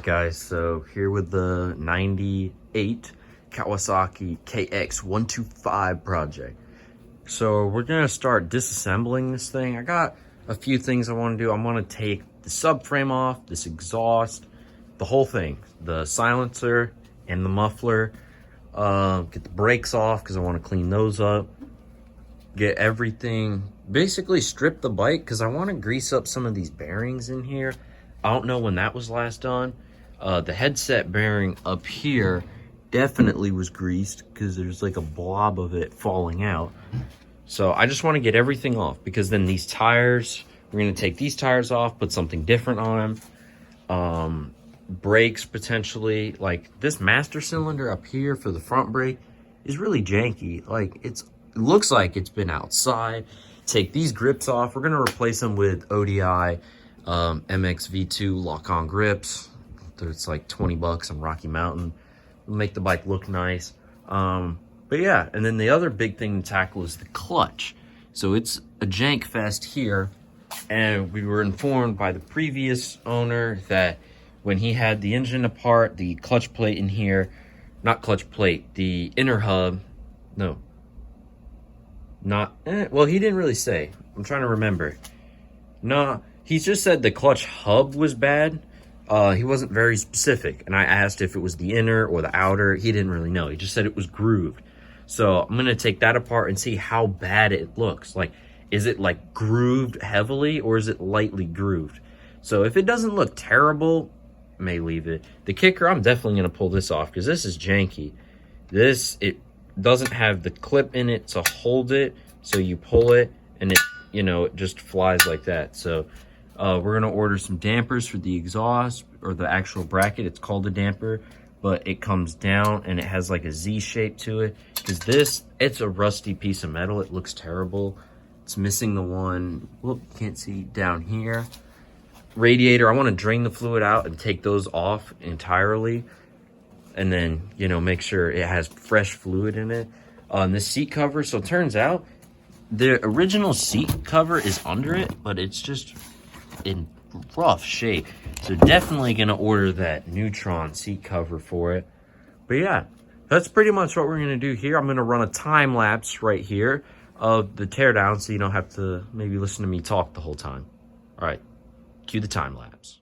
guys, so here with the 98 Kawasaki KX125 project. So we're gonna start disassembling this thing. I got a few things I want to do. I want to take the subframe off, this exhaust, the whole thing, the silencer and the muffler, get the brakes off because I want to clean those up, get everything, basically strip the bike because I want to grease up some of these bearings in here. I don't know when that was last done. The headset bearing up here definitely was greased because there's like a blob of it falling out. So I just want to get everything off because then these tires, we're going to take these tires off, put something different on them. Brakes potentially, like this master cylinder up here for the front brake is really janky. Like it looks like it's been outside. Take these grips off. We're going to replace them with ODI MX V2 lock-on grips. It's like 20 bucks on Rocky Mountain. It'll make the bike look nice. But yeah, and then the other big thing to tackle is the clutch. So it's a jank fest here, and we were informed by the previous owner that when he had the engine apart, the clutch plate in here, not clutch plate, the inner hub, no, not, well, he didn't really say. I'm trying to remember. No, he just said the clutch hub was bad. He wasn't very specific, and I asked if it was the inner or the outer. He didn't really know. He just said it was grooved. So I'm gonna take that apart and see how bad it looks. Like, is it like grooved heavily or is it lightly grooved? So if it doesn't look terrible, I may leave it. The kicker, I'm definitely gonna pull this off because this is janky. It doesn't have the clip in it to hold it, so you pull it and it, you know, it just flies like that. So we're gonna order some dampers for the exhaust, or the actual bracket. It's called a damper, but it comes down and it has like a Z shape to it. Because this, it's a rusty piece of metal. It looks terrible. It's missing the one, whoop, can't see down here. Radiator, I want to drain the fluid out and take those off entirely. And then, you know, make sure it has fresh fluid in it. On this seat cover, so it turns out the original seat cover is under it, but it's just in rough shape. So definitely gonna order that Neutron seat cover for it. But yeah, that's pretty much what we're gonna do here. I'm gonna run a time lapse right here of the teardown so you don't have to maybe listen to me talk the whole time. All right, cue the time lapse.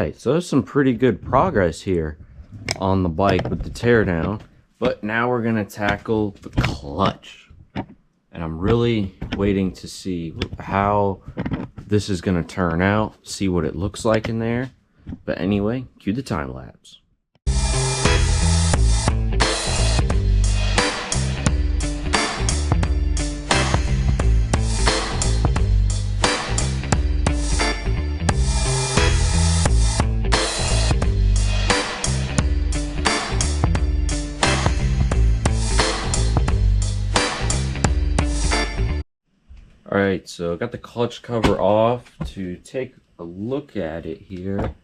right, so there's some pretty good progress here on the bike with the teardown. But now we're gonna tackle the clutch. And I'm really waiting to see how this is gonna turn out, see what it looks like in there. But anyway, cue the time lapse. Alright, so I got the clutch cover off to take a look at it here.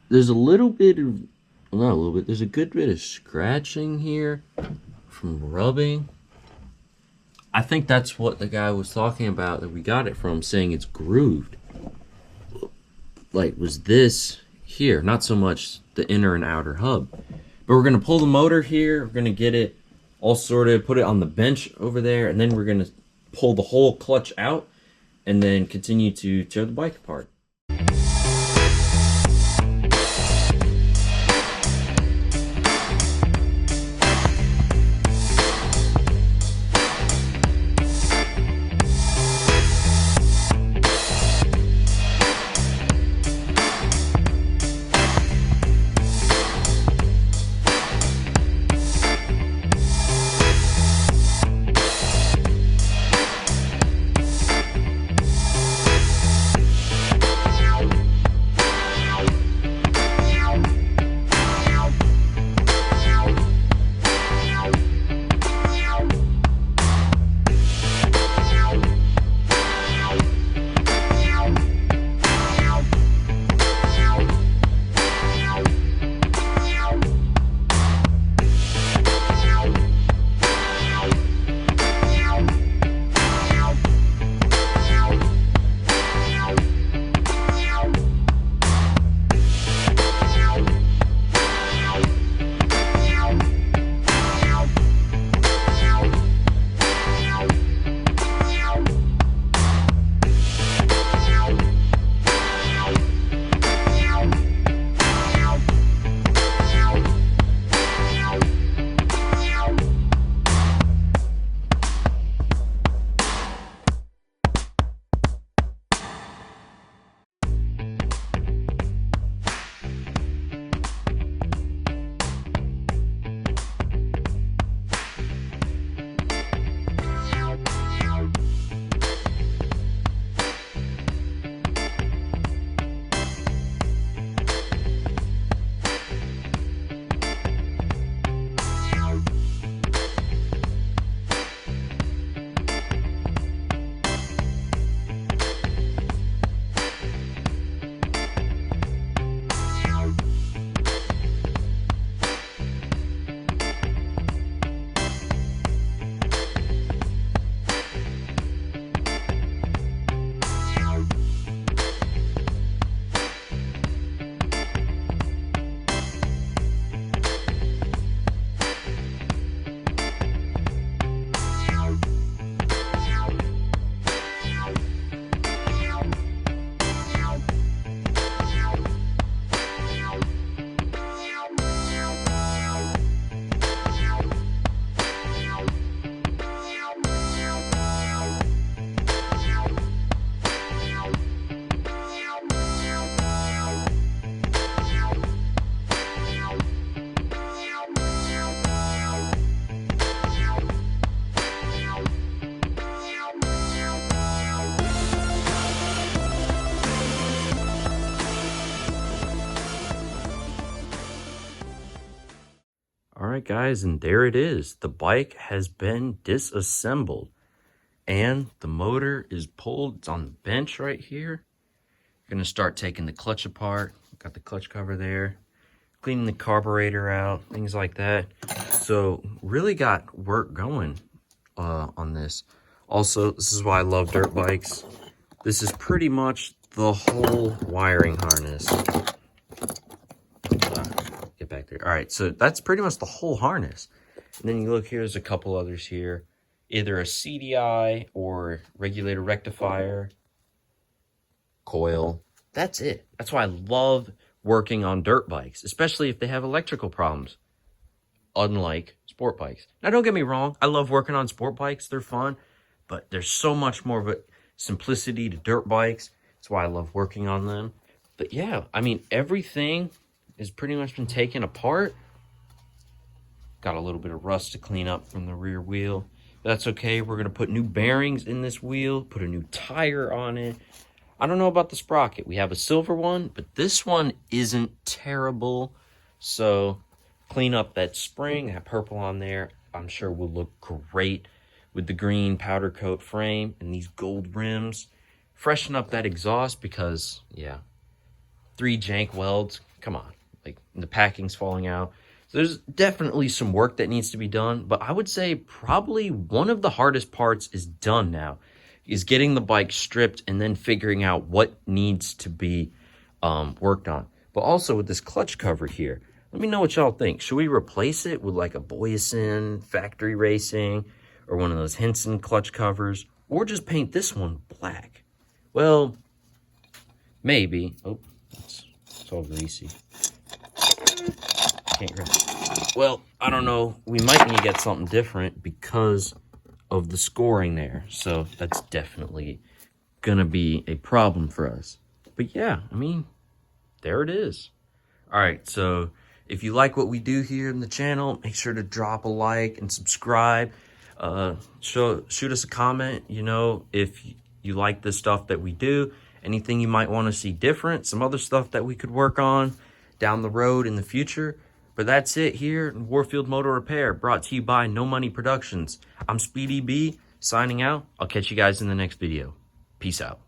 There's a little bit of, well, not a little bit, there's a good bit of scratching here from rubbing. I think that's what the guy was talking about that we got it from, saying it's grooved. Like, was this here, not so much the inner and outer hub. But we're going to pull the motor here, we're going to get it all sorted, put it on the bench over there, and then we're going to pull the whole clutch out and then continue to tear the bike apart. All right, guys, and there it is. The bike has been disassembled and the motor is pulled. It's on the bench right here. Gonna start taking the clutch apart. Got the clutch cover there, cleaning the carburetor out, things like that. So really got work going on this. Also, this is why I love dirt bikes. This is pretty much the whole wiring harness. Get back there. All right, so that's pretty much the whole harness. And then you look here, there's a couple others here. Either a CDI or regulator rectifier, coil, That's it. That's why I love working on dirt bikes, especially if they have electrical problems, unlike sport bikes. Now, don't get me wrong. I love working on sport bikes. They're fun, but there's so much more of a simplicity to dirt bikes. That's why I love working on them. But yeah, I mean, everything has pretty much been taken apart. Got a little bit of rust to clean up from the rear wheel. That's okay. We're going to put new bearings in this wheel, put a new tire on it. I don't know about the sprocket. We have a silver one, but this one isn't terrible. So clean up that spring, that purple on there. I'm sure will look great with the green powder coat frame and these gold rims. Freshen up that exhaust because, yeah, 3 jank welds. Come on. Like, the packing's falling out. So there's definitely some work that needs to be done, but I would say probably one of the hardest parts is done now, is getting the bike stripped and then figuring out what needs to be worked on. But also with this clutch cover here, let me know what y'all think. Should we replace it with like a Boyesen Factory Racing or one of those Henson clutch covers, or just paint this one black? Well, maybe. Oh, it's all greasy. Can't grab it. Well, I don't know. We might need to get something different because of the scoring there. So that's definitely going to be a problem for us. But yeah, I mean, there it is. All right, so if you like what we do here in the channel, make sure to drop a like and subscribe. Shoot us a comment, you know, if you like the stuff that we do, anything you might want to see different, some other stuff that we could work on down the road in the future. But that's it here in Warfield Motor Repair, brought to you by No Money Productions. I'm Speedy B, signing out. I'll catch you guys in the next video. Peace out.